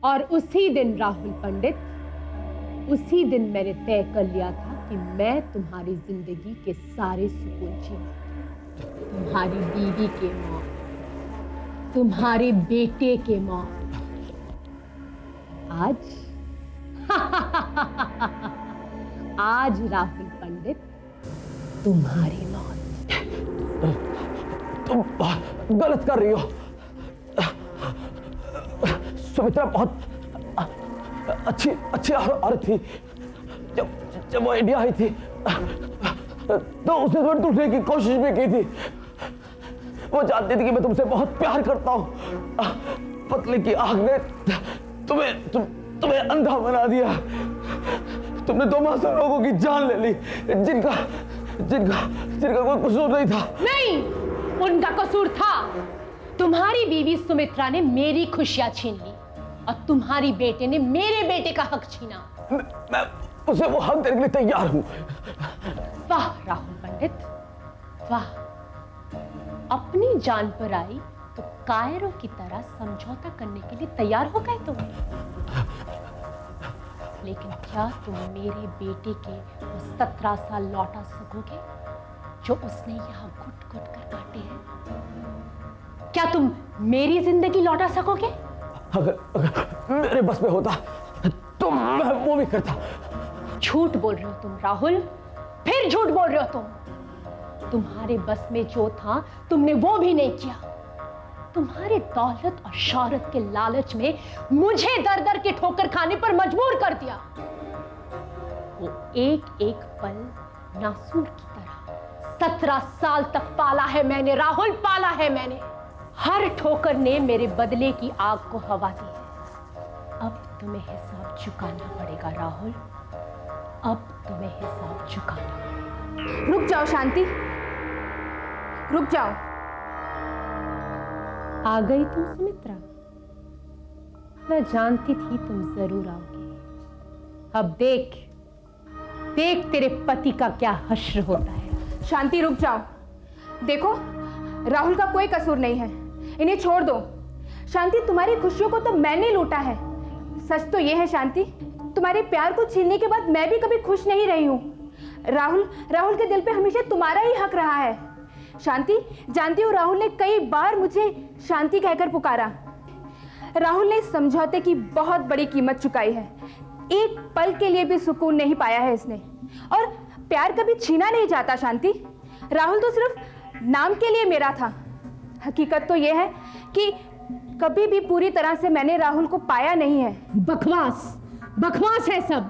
और उसी दिन राहुल पंडित, उसी दिन मैंने तय कर लिया था कि मैं तुम्हारी जिंदगी के सारे सुकून छीनूं। तुम्हारी बीवी के मौत, तुम्हारे बेटे के मौत, आज आज राहुल पंडित तुम्हारी मौत। तुम गलत कर रही हो। सुमित्रा बहुत अच्छी औरत थी। जब वो इंडिया आई थी तो उसने तुम्हें ढूंढने की कोशिश भी की थी। वो जानती थी कि मैं तुमसे बहुत प्यार करता हूं। पतले की आग ने तुम्हें अंधा बना दिया। तुमने 2 मासूम लोगों की जान ले ली जिनका कोई कसूर नहीं था। नहीं, उनका कसूर था। तुम्हारी बीवी सुमित्रा ने मेरी खुशियां छीन ली और तुम्हारी बेटे ने मेरे बेटे का हक छीना। मैं उसे वो हक देने के लिए तैयार हूं। वाह राहुल पंडित, वाह। अपनी जान पर आई तो कायरों की तरह समझौता करने के लिए तैयार हो गए तुम। लेकिन क्या तुम मेरे बेटे के वो 17 साल लौटा सकोगे जो उसने यहां घुट घुट कर काटे हैं? क्या तुम मेरी जिंदगी लौटा सकोगे? अगर मेरे बस में होता तो मैं वो भी करता। झूठ बोल रहे हो तुम राहुल, फिर झूठ बोल रहे हो तुम। तुम्हारे बस में जो था तुमने वो भी नहीं किया। तुम्हारे दौलत और शौहरत के लालच में मुझे दर दर के ठोकर खाने पर मजबूर कर दिया। वो एक एक पल नासूर की तरह 17 साल तक पाला है मैंने राहुल, पाला है मैंने। हर ठोकर ने मेरे बदले की आग को हवा दी है। अब तुम्हें हिसाब चुकाना पड़ेगा राहुल, अब तुम्हें हिसाब चुकाना पड़ेगा। रुक जाओ शांति, रुक जाओ। आ गई तुम सुमित्रा? मैं जानती थी तुम जरूर आओगे। अब देख तेरे पति का क्या हश्र होता है। शांति रुक जाओ। देखो राहुल का कोई कसूर नहीं है, इन्हें छोड़ दो। शांति तुम्हारी खुशियों को तो मैंने लूटा है। सच तो यह है शांति, तुम्हारे प्यार को छीनने के बाद मैं भी कभी खुश नहीं रही हूँ। राहुल के दिल पे हमेशा तुम्हारा ही हक रहा है। शांति जानती हूँ राहुल ने कई बार मुझे शांति कहकर पुकारा। राहुल ने समझौते की बहुत बड़ी कीमत चुकाई है। एक पल के लिए भी सुकून नहीं पाया है इसने। और प्यार कभी छीना नहीं जाता शांति। राहुल तो सिर्फ नाम के लिए मेरा था। हकीकत तो यह है कि कभी भी पूरी तरह से मैंने राहुल को पाया नहीं है। बकवास है सब।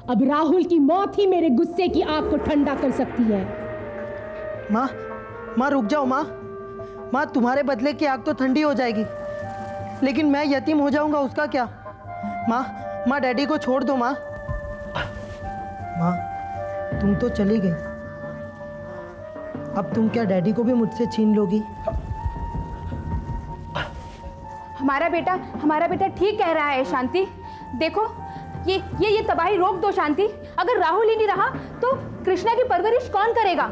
अब राहुल की मौत ही मेरे गुस्से की आग को ठंडा कर सकती है। माँ रुक जाओ। माँ तुम्हारे बदले की आग तो ठंडी हो जाएगी, लेकिन मैं यतीम हो जाऊंगा उसका क्या? माँ डैडी को छोड़ दो। माँ तुम तो चली गई, अब तुम क्या डैडी को भी मुझसे छीन लोगी? हमारा बेटा ठीक कह रहा है शांति। देखो ये तबाही रोक दो शांति। अगर राहुल ही नहीं रहा तो कृष्णा की परवरिश कौन करेगा?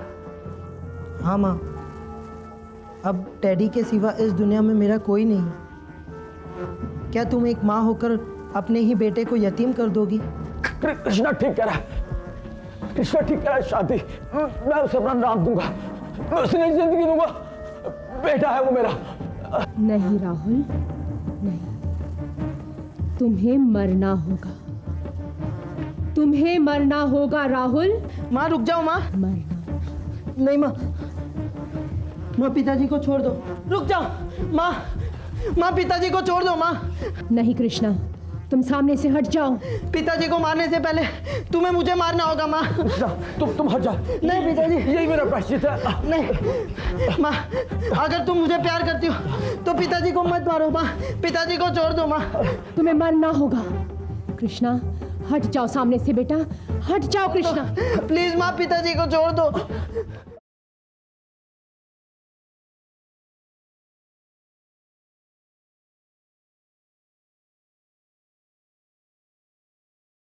हाँ माँ, अब डैडी के सिवा इस दुनिया में मेरा कोई नहीं। क्या तुम एक माँ होकर अपने ही बेटे को यतीम कर दोगी? कृष्णा ठीक कह रहा है शांति। मैं उसे अपना नाम दूंगा, मैं उसे नई जिंदगी दूंगा। बेटा है वो मेरा। नहीं राहुल, नहीं। तुम्हें मरना होगा राहुल। माँ रुक जाओ। माँ नहीं। माँ पिताजी को छोड़ दो। रुक जाओ। माँ पिताजी को छोड़ दो। माँ नहीं कृष्णा, तुम सामने से हट जाओ। पिताजी को मारने से पहले तुम्हें मुझे मारना होगा। माँ तुम हट जाओ। नहीं पिताजी, यही मेरा प्रायश्चित है। नहीं माँ, अगर तुम मुझे प्यार करती हो तो पिताजी को मत मारो। माँ पिताजी को छोड़ दो। माँ तुम्हें मरना होगा। कृष्णा हट जाओ सामने से बेटा, हट जाओ कृष्णा। प्लीज माँ पिताजी को छोड़ दो।